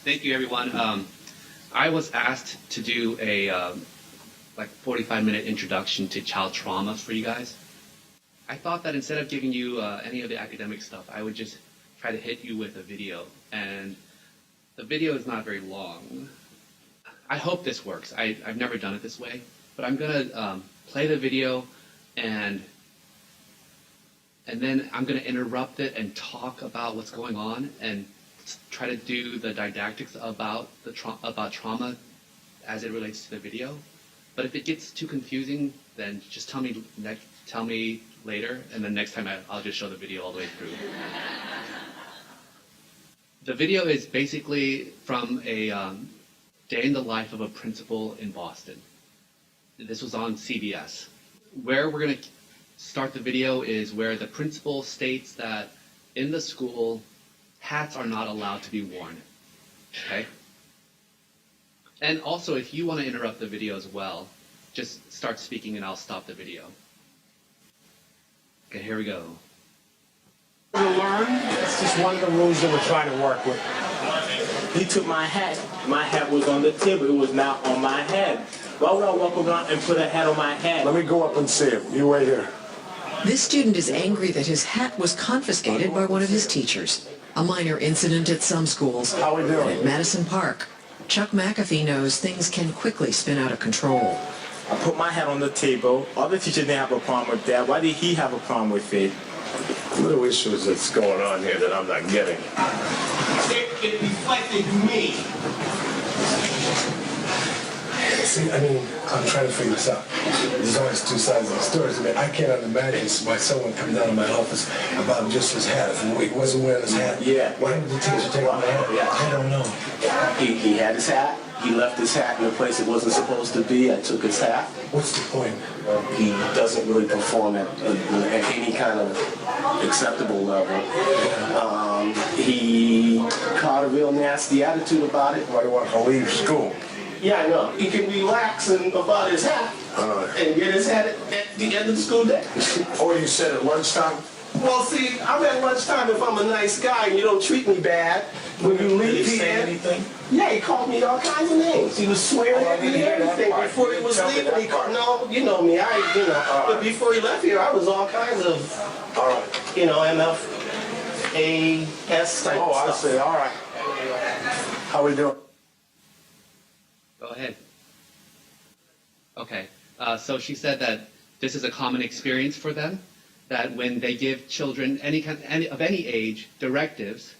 Thank you, everyone. I was asked to do a 45-minute introduction to child trauma for you guys. I thought that instead of giving you any of the academic stuff, I would just try to hit you with a video. And the video is not very long. I hope this works. I've never done it this way, but I'm gonna play the video and then I'm gonna interrupt it and talk about what's going on and try to do the didactics about trauma as it relates to the video. But if it gets too confusing, then just tell me later, and then next time I'll just show the video all the way through. The video is basically from a day in the life of a principal in Boston. This was on CBS. Where we're going to start the video is where the principal states that in the school, hats are not allowed to be worn. Okay? And also, if you want to interrupt the video as well, just start speaking and I'll stop the video. Okay, here we go. To learn, it's just one of the rules that we're trying to work with. He took my hat. My hat was on the table. It was not on my head. Why would I walk around and put a hat on my head? Let me go up and see him. You wait here. This student is angry that his hat was confiscated by one of his teachers. A minor incident at some schools. How we doing? At Madison Park, Chuck McAfee knows things can quickly spin out of control. I put my hat on the table. Other teachers didn't have a problem with that. Why did he have a problem with it? Little issues that's going on here that I'm not getting. It reflected me. See, I mean, I'm trying to figure this out. There's always two sides of the story. I mean, I can't imagine why someone comes down to my office about just his hat. If he wasn't wearing his hat, Yeah. why did the teacher take my hat? Yeah. I don't know. He had his hat. He left his hat in a place it wasn't supposed to be. I took his hat. What's the point? He doesn't really perform at any kind of acceptable level. He caught a real nasty attitude about it. Why do you want to leave school? Yeah, I know. He can relax about his hat and get his hat at the end of the school day. Or you said at lunchtime? Well, see, I'm at lunchtime if I'm a nice guy and you don't treat me bad. When you leave here, say anything? Yeah, he called me all kinds of names. He was swearing at me and everything before he was leaving. He called, no, you know me, but before he left here, I was all kinds of, MFAS type Oh, I stuff. see. All right. How we doing? Go ahead. Okay, so she said that this is a common experience for them, that when they give children of any age directives,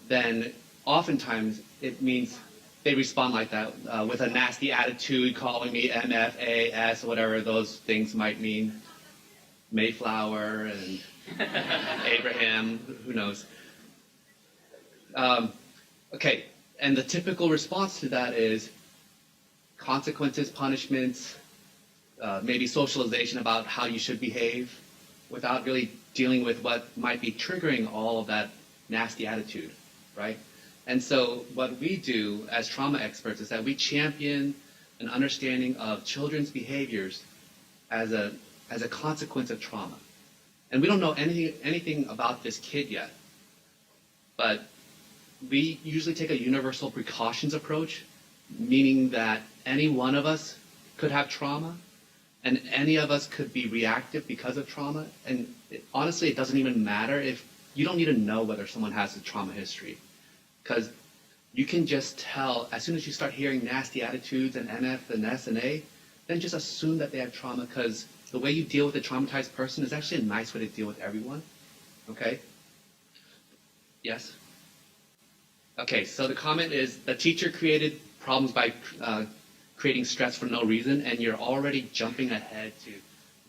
then oftentimes it means they respond like that with a nasty attitude, calling me MFAS, whatever those things might mean, Mayflower and Abraham, who knows. Okay, and the typical response to that is consequences, punishments, maybe socialization about how you should behave, without really dealing with what might be triggering all of that nasty attitude, right? And so what we do as trauma experts is that we champion an understanding of children's behaviors as a consequence of trauma. And we don't know anything about this kid yet, but we usually take a universal precautions approach, meaning that any one of us could have trauma, and any of us could be reactive because of trauma. And honestly, it doesn't even matter if you don't need to know whether someone has a trauma history, because you can just tell as soon as you start hearing nasty attitudes and NF and S and A, then just assume that they have trauma, because the way you deal with a traumatized person is actually a nice way to deal with everyone. Okay? Yes? Okay, so the comment is the teacher created problems by creating stress for no reason, and you're already jumping ahead to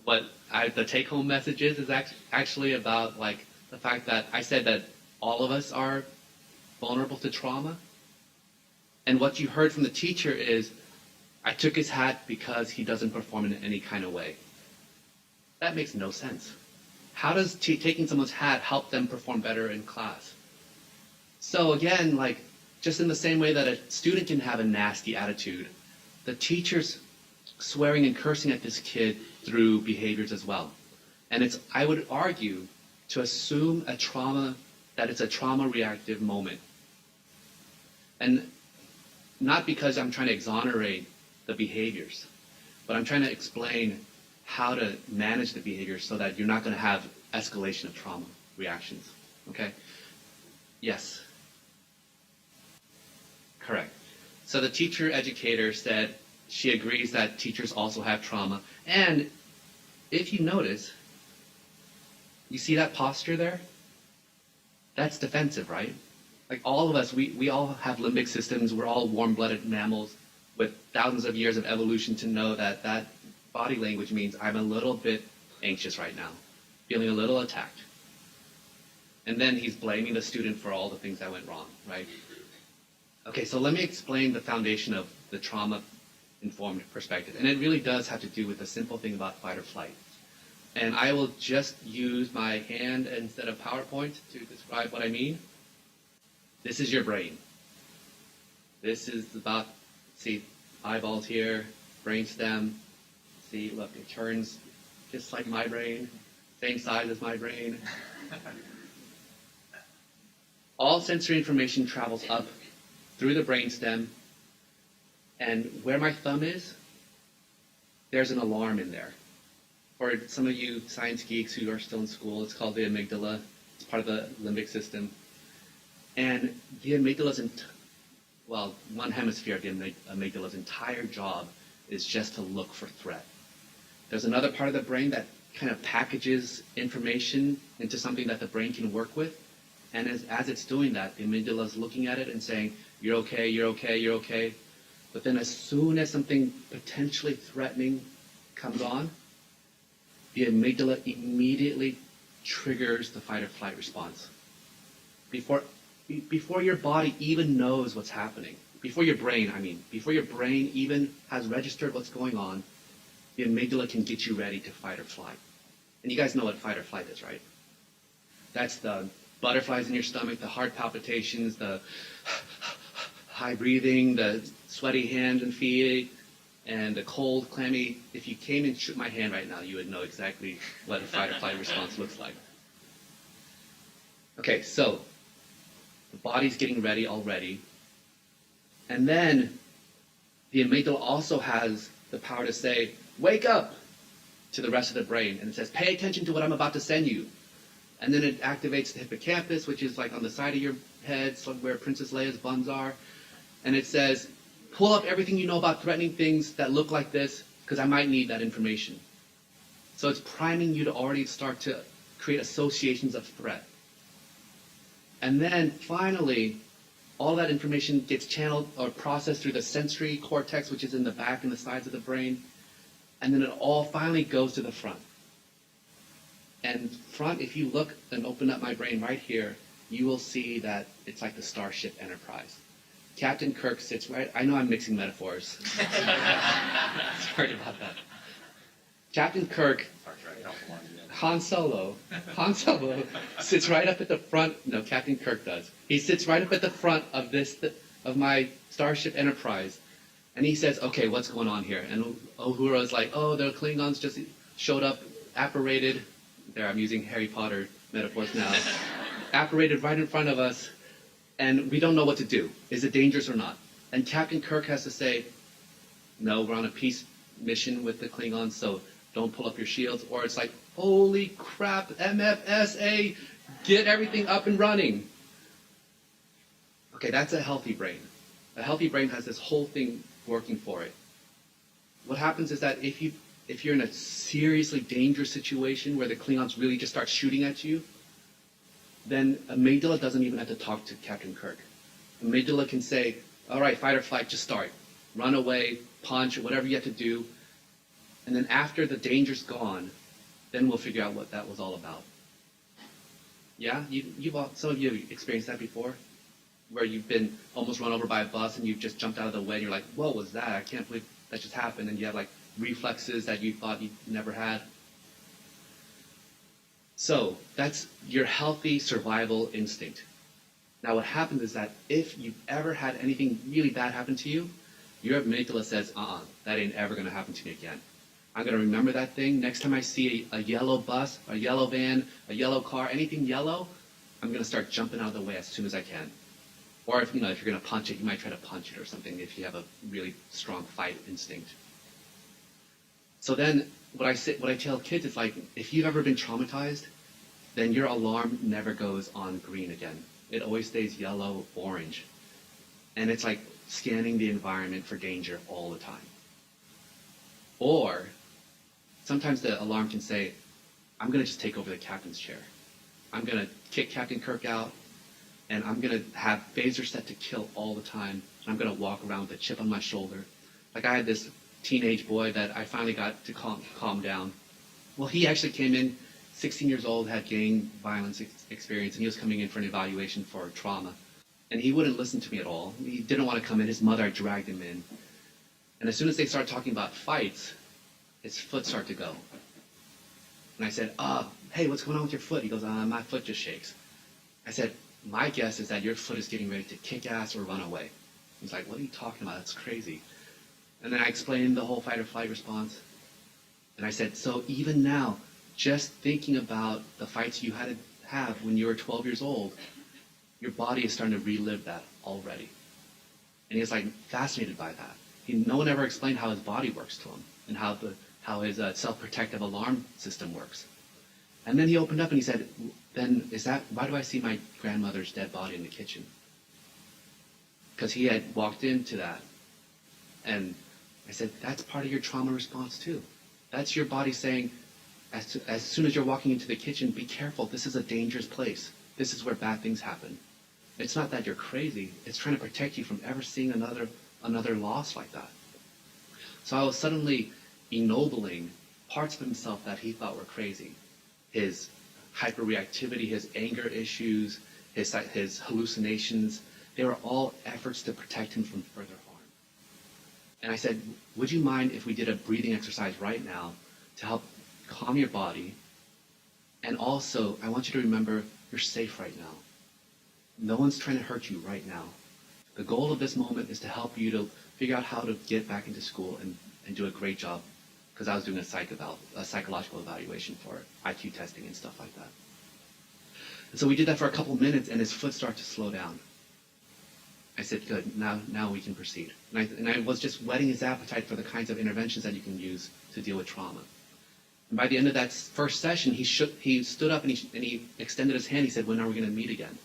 what the take-home message is actually about, like, the fact that I said that all of us are vulnerable to trauma. And what you heard from the teacher is, I took his hat because he doesn't perform in any kind of way. That makes no sense. How does taking someone's hat help them perform better in class? So again, like, just in the same way that a student can have a nasty attitude, the teacher's swearing and cursing at this kid through behaviors as well. And it's, I would argue, to assume that it's a trauma reactive moment. And not because I'm trying to exonerate the behaviors, but I'm trying to explain how to manage the behaviors so that you're not going to have escalation of trauma reactions. Okay? Yes. Correct. So the teacher educator said she agrees that teachers also have trauma. And if you notice, you see that posture there? That's defensive, right? Like all of us, we all have limbic systems. We're all warm-blooded mammals with thousands of years of evolution to know that that body language means I'm a little bit anxious right now, feeling a little attacked. And then he's blaming the student for all the things that went wrong, right? Okay, so let me explain the foundation of the trauma-informed perspective. And it really does have to do with the simple thing about fight or flight. And I will just use my hand instead of PowerPoint to describe what I mean. This is your brain. This is about, see, eyeballs here, brainstem. See, look, it turns just like my brain, same size as my brain. All sensory information travels up through the brainstem, and where my thumb is, there's an alarm in there. For some of you science geeks who are still in school, it's called the amygdala. It's part of the limbic system. And the amygdala's, one hemisphere of the amygdala's entire job is just to look for threat. There's another part of the brain that kind of packages information into something that the brain can work with. And as it's doing that, the amygdala is looking at it and saying, you're okay, you're okay, you're okay. But then as soon as something potentially threatening comes on, the amygdala immediately triggers the fight or flight response. Before your body even knows what's happening, before your brain even has registered what's going on, the amygdala can get you ready to fight or flight. And you guys know what fight or flight is, right? That's the butterflies in your stomach, the heart palpitations, the high breathing, the sweaty hands and feet, and the cold, clammy. If you came and shook my hand right now, you would know exactly what a fight or flight response looks like. Okay, so the body's getting ready already. And then the amygdala also has the power to say, wake up, to the rest of the brain. And it says, pay attention to what I'm about to send you. And then it activates the hippocampus, which is like on the side of your head, where Princess Leia's buns are. And it says, pull up everything you know about threatening things that look like this, because I might need that information. So it's priming you to already start to create associations of threat. And then finally, all that information gets channeled or processed through the sensory cortex, which is in the back and the sides of the brain. And then it all finally goes to the front. And front, if you look and open up my brain right here, you will see that it's like the Starship Enterprise. Captain Kirk sits right, I know I'm mixing metaphors. Sorry about that. Captain Kirk, Han Solo sits right up at the front, no, Captain Kirk does. He sits right up at the front of of my Starship Enterprise, and he says, okay, what's going on here? And Uhura's like, oh, the Klingons just showed up, apparated, there I'm using Harry Potter metaphors now, apparated right in front of us, and we don't know what to do. Is it dangerous or not? And Captain Kirk has to say, no, we're on a peace mission with the Klingons, so don't pull up your shields. Or it's like, holy crap, MFSA, get everything up and running. Okay, that's a healthy brain. A healthy brain has this whole thing working for it. What happens is that if you're in a seriously dangerous situation where the Klingons really just start shooting at you, then amygdala doesn't even have to talk to Captain Kirk. Amygdala can say, all right, fight or flight, just start. Run away, punch, or whatever you have to do. And then after the danger's gone, then we'll figure out what that was all about. Yeah? Some of you have experienced that before? Where you've been almost run over by a bus and you've just jumped out of the way and you're like, what was that? I can't believe that just happened. And you have like reflexes that you thought you never had. So that's your healthy survival instinct. Now what happens is that if you've ever had anything really bad happen to you, your amygdala says, that ain't ever going to happen to me again. I'm going to remember that thing. Next time I see a yellow bus, a yellow van, a yellow car, anything yellow, I'm going to start jumping out of the way as soon as I can. Or if you're going to punch it, you might try to punch it or something if you have a really strong fight instinct. So then what I tell kids is like, if you've ever been traumatized, then your alarm never goes on green again. It always stays yellow, orange. And it's like scanning the environment for danger all the time. Or sometimes the alarm can say, I'm going to just take over the captain's chair. I'm going to kick Captain Kirk out, and I'm going to have phaser set to kill all the time. And I'm going to walk around with a chip on my shoulder. Like I had this teenage boy that I finally got to calm down. Well, he actually came in, 16 years old, had gang violence experience, and he was coming in for an evaluation for trauma. And he wouldn't listen to me at all. He didn't want to come in. His mother dragged him in. And as soon as they started talking about fights, his foot started to go. And I said, hey, what's going on with your foot? He goes, my foot just shakes. I said, my guess is that your foot is getting ready to kick ass or run away. He's like, what are you talking about? That's crazy. And then I explained the whole fight or flight response. And I said, so even now, just thinking about the fights you had to have when you were 12 years old, your body is starting to relive that already. And he was like fascinated by that. No one ever explained how his body works to him and how his self-protective alarm system works. And then he opened up and he said, then why do I see my grandmother's dead body in the kitchen? Because he had walked into that. And I said, that's part of your trauma response too. That's your body saying, as soon as you're walking into the kitchen, be careful, this is a dangerous place. This is where bad things happen. It's not that you're crazy, it's trying to protect you from ever seeing another loss like that. So I was suddenly ennobling parts of himself that he thought were crazy. His hyperreactivity, his anger issues, his hallucinations, they were all efforts to protect him from further harm. And I said, would you mind if we did a breathing exercise right now to help calm your body? And also, I want you to remember you're safe right now. No one's trying to hurt you right now. The goal of this moment is to help you to figure out how to get back into school and do a great job, because I was doing a psychological evaluation for it, IQ testing and stuff like that. And so we did that for a couple minutes, and his foot started to slow down. I said, good, now we can proceed. And I was just whetting his appetite for the kinds of interventions that you can use to deal with trauma. And by the end of that first session, he stood up and he extended his hand. He said, when are we going to meet again?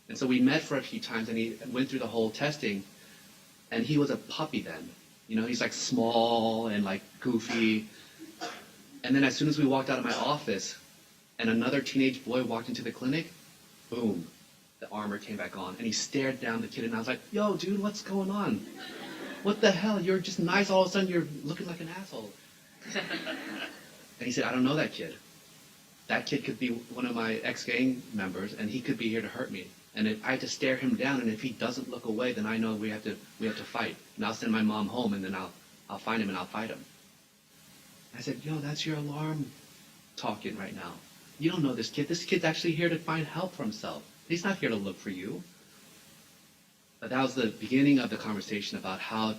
And so we met for a few times, and he went through the whole testing, and he was a puppy then. He's like small and like goofy. And then as soon as we walked out of my office and another teenage boy walked into the clinic, boom, the armor came back on. And he stared down the kid, and I was like, yo, dude, what's going on? What the hell? You're just nice. All of a sudden, you're looking like an asshole. And he said, I don't know that kid. That kid could be one of my ex-gang members, and he could be here to hurt me. And I had to stare him down, and if he doesn't look away, then I know we have to fight. And I'll send my mom home, and then I'll find him and I'll fight him. I said, yo, that's your alarm talking right now. You don't know this kid. This kid's actually here to find help for himself. He's not here to look for you. But that was the beginning of the conversation about how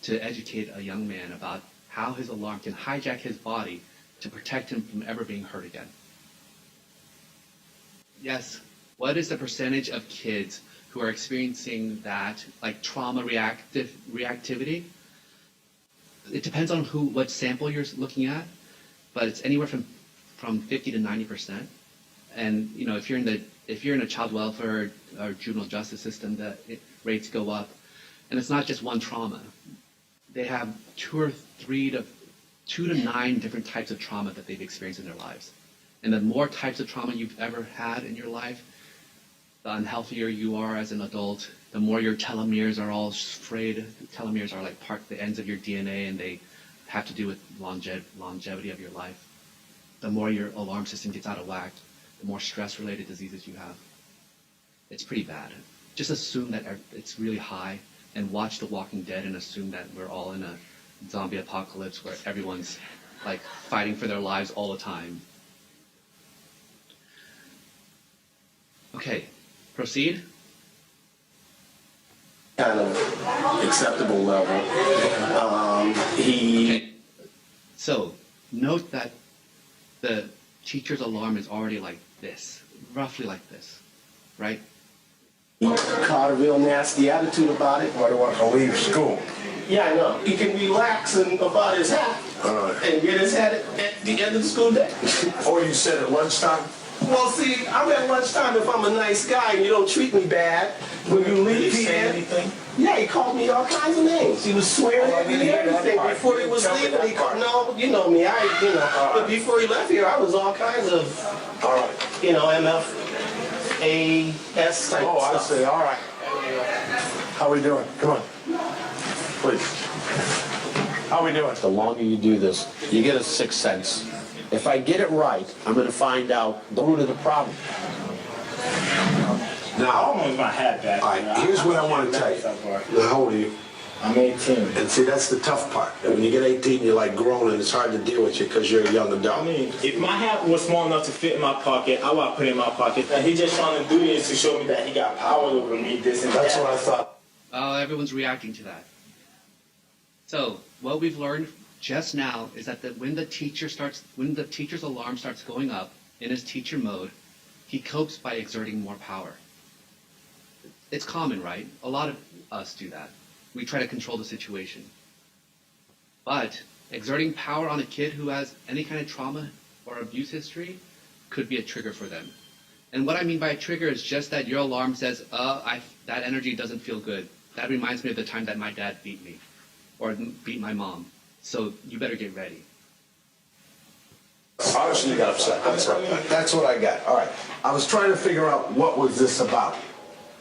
to educate a young man about how his alarm can hijack his body to protect him from ever being hurt again. Yes. What is the percentage of kids who are experiencing that, like trauma reactivity? It depends on what sample you're looking at, but it's anywhere from 50 to 90%. And if you're in a child welfare or juvenile justice system, the rates go up. And it's not just one trauma. They have 2 to 9 different types of trauma that they've experienced in their lives. And the more types of trauma you've ever had in your life, the unhealthier you are as an adult, the more your telomeres are all frayed. Telomeres are like the ends of your DNA, and they have to do with longevity of your life. The more your alarm system gets out of whack, the more stress-related diseases you have. It's pretty bad. Just assume that it's really high, and watch The Walking Dead and assume that we're all in a zombie apocalypse where everyone's like fighting for their lives all the time. Okay. Proceed. Kind of acceptable level. Okay. So note that the teacher's alarm is already like this, roughly like this, right? He caught a real nasty attitude about it. Why do I want to leave school? Yeah, I know. He can relax about his hat and get his hat at the end of the school day. Oh, you said at lunchtime? Well, see, I'm at lunchtime if I'm a nice guy and you don't treat me bad. When you leave here, anything? yeah, he called me all kinds of names. He was swearing at me and everything before he was leaving. He called, no, you know me, but before he left here, I was all kinds of, MFAS type Oh, I stuff. see. All right. How we doing? Come on. Please. How we doing? The longer you do this, you get a sixth sense. If I get it right, I'm going to find out the root of the problem. Now, I want my hat back. all right, here's what I want to tell you. Now, how old are you? I'm 18. And see, that's the tough part. And when you get 18, you're like grown, and it's hard to deal with you because you're a young adult. I mean, if my hat was small enough to fit in my pocket, I would put it in my pocket. And he just trying to do this to show me that he got power over me, this and That's that. what I thought. Everyone's reacting to that. So what we've learned just now is that when the teacher's alarm starts going up in his teacher mode, he copes by exerting more power. It's common, right? A lot of us do that. We try to control the situation. But exerting power on a kid who has any kind of trauma or abuse history could be a trigger for them. And what I mean by a trigger is just that your alarm says, that energy doesn't feel good. That reminds me of the time that my dad beat me or beat my mom. So you better get ready. Obviously, you got upset. That's what I got. All right. I was trying to figure out what was this about.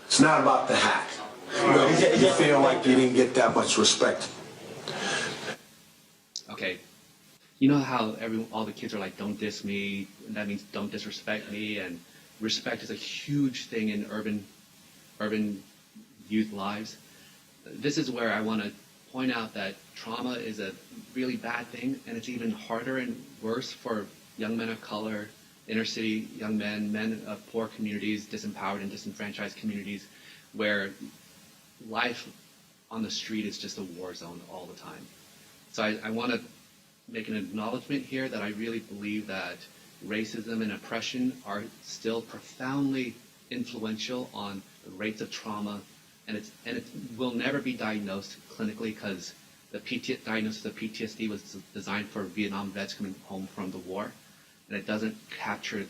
It's not about the hat. You feel like you didn't get that much respect. Okay. You know how all the kids are like, don't diss me, and that means don't disrespect me, and respect is a huge thing in urban youth lives. This is where I want to point out that trauma is a really bad thing, and it's even harder and worse for young men of color, inner city young men of poor communities, disempowered and disenfranchised communities, where life on the street is just a war zone all the time. So I want to make an acknowledgement here that I really believe that racism and oppression are still profoundly influential on the rates of trauma, and it will never be diagnosed clinically because the diagnosis of PTSD was designed for Vietnam vets coming home from the war, and it doesn't capture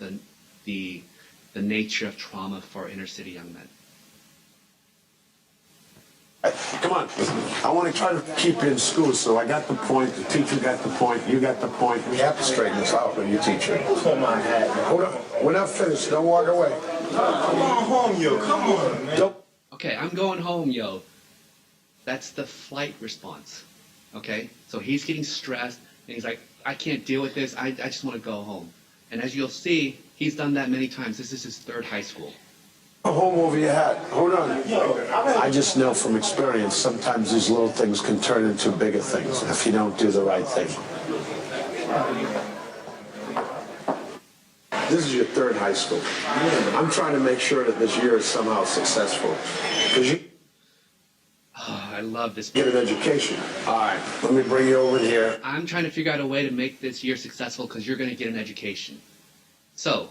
the nature of trauma for inner city young men. Come on. I want to try to keep you in school, so I got the point, the teacher got the point, you got the point. We have to straighten this out when you teacher. Put my hat back. Hold on. We're not finished. Don't walk away. Come on home, yo. Come on, man. Okay, I'm going home, yo. That's the flight response. Okay? So he's getting stressed, and he's like, I can't deal with this. I just want to go home. And as you'll see, he's done that many times. This is his third high school. Home over your hat. Hold on. I just know from experience, sometimes these little things can turn into bigger things if you don't do the right thing. This is your third high school. I'm trying to make sure that this year is somehow successful. Because you I love this. get an education. All right, let me bring you over here. I'm trying to figure out a way to make this year successful because you're going to get an education. So,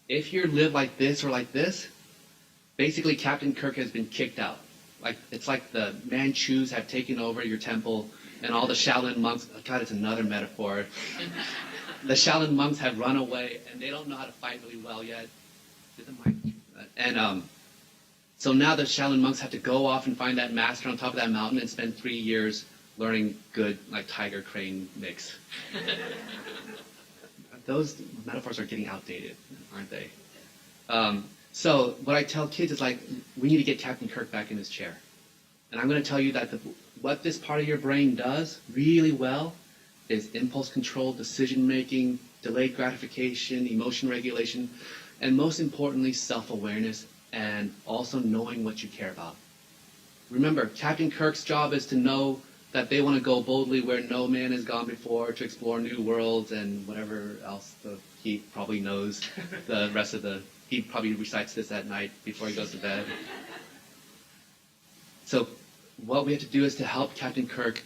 if you live like this or like this, basically Captain Kirk has been kicked out. It's like the Manchus have taken over your temple, and all the Shaolin monks. God, it's another metaphor. The Shaolin monks have run away, and they don't know how to fight really well yet. And so now the Shaolin monks have to go off and find that master on top of that mountain and spend 3 years learning good, like tiger crane mix. Those metaphors are getting outdated, aren't they? So what I tell kids is like, we need to get Captain Kirk back in his chair. And I'm going to tell you that what this part of your brain does really well is impulse control, decision making, delayed gratification, emotion regulation, and most importantly, self-awareness and also knowing what you care about. Remember, Captain Kirk's job is to know that they want to go boldly where no man has gone before, to explore new worlds and whatever else he probably knows. He probably recites this at night before he goes to bed. So what we have to do is to help Captain Kirk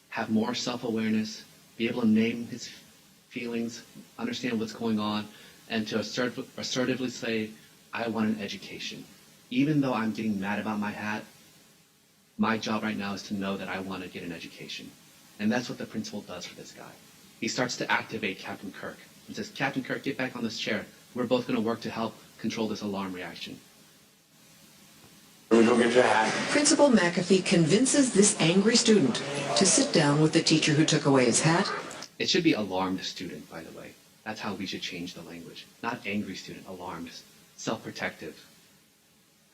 have more self-awareness, be able to name his feelings, understand what's going on, and to assertively say, I want an education. even though I'm getting mad about my hat, my job right now is to know that I want to get an education. And that's what the principal does for this guy. He starts to activate Captain Kirk and says, Captain Kirk, get back on this chair. We're both going to work to help control this alarm reaction. Let me go get your hat. Principal McAfee convinces this angry student to sit down with the teacher who took away his hat. It should be alarmed student, by the way. That's how we should change the language. Not angry student, alarmed, self-protective.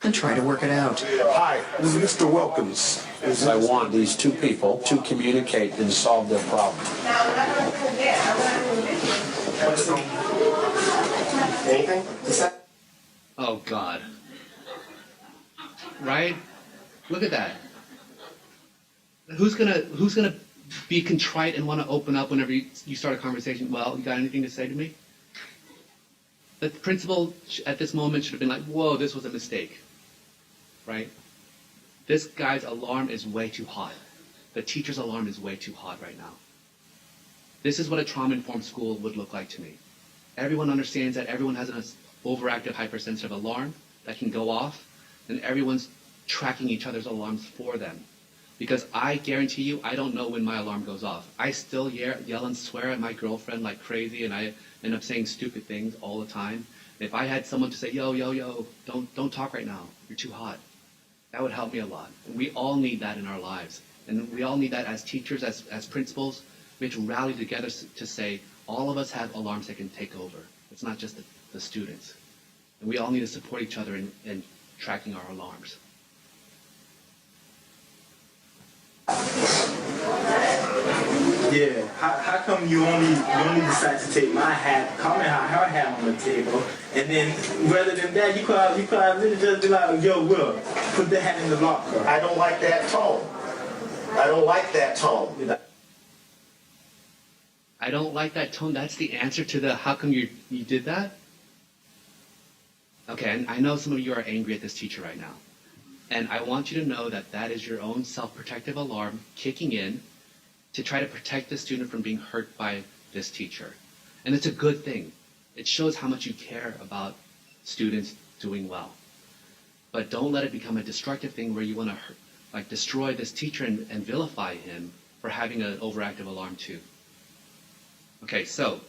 And try to work it out. Hi, this is Mr. Wilkins. I want these two people to communicate and solve their problem. Anything? Oh, God. Right? Look at that. Who's gonna be contrite and want to open up whenever you start a conversation? Well, you got anything to say to me? The principal at this moment should have been like, whoa, this was a mistake. Right? This guy's alarm is way too hot. The teacher's alarm is way too hot right now. This is what a trauma-informed school would look like to me. Everyone understands that everyone has an overactive, hypersensitive alarm that can go off, and everyone's tracking each other's alarms for them. Because I guarantee you, I don't know when my alarm goes off. I still yell and swear at my girlfriend like crazy, and I end up saying stupid things all the time. If I had someone to say, yo, yo, yo, don't talk right now, you're too hot, that would help me a lot. And we all need that in our lives. And we all need that as teachers, as principals. We have to rally together to say, all of us have alarms that can take over. It's not just the students. And we all need to support each other in tracking our alarms. Yeah, how come you only decide to take my hat, comment how her hat on the table, and then rather than that, you could have really just be like, yo, Will, put the hat in the locker. I don't like that tone. I don't like that tone. I don't like that tone. That's the answer to the how come you did that? Okay, and I know some of you are angry at this teacher right now. And I want you to know that that is your own self-protective alarm kicking in to try to protect the student from being hurt by this teacher. And it's a good thing. It shows how much you care about students doing well. But don't let it become a destructive thing where you want to destroy this teacher and vilify him for having an overactive alarm too. Okay, so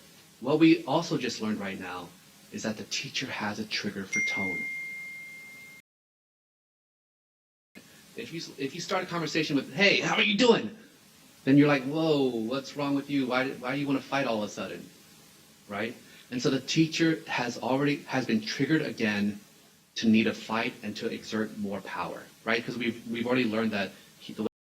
what we also just learned right now is that the teacher has a trigger for tone. If you start a conversation with, hey, how are you doing? Then you're like, whoa, what's wrong with you? Why do you want to fight all of a sudden? Right? And so the teacher has been triggered again to need a fight and to exert more power, right? Because we've already learned that the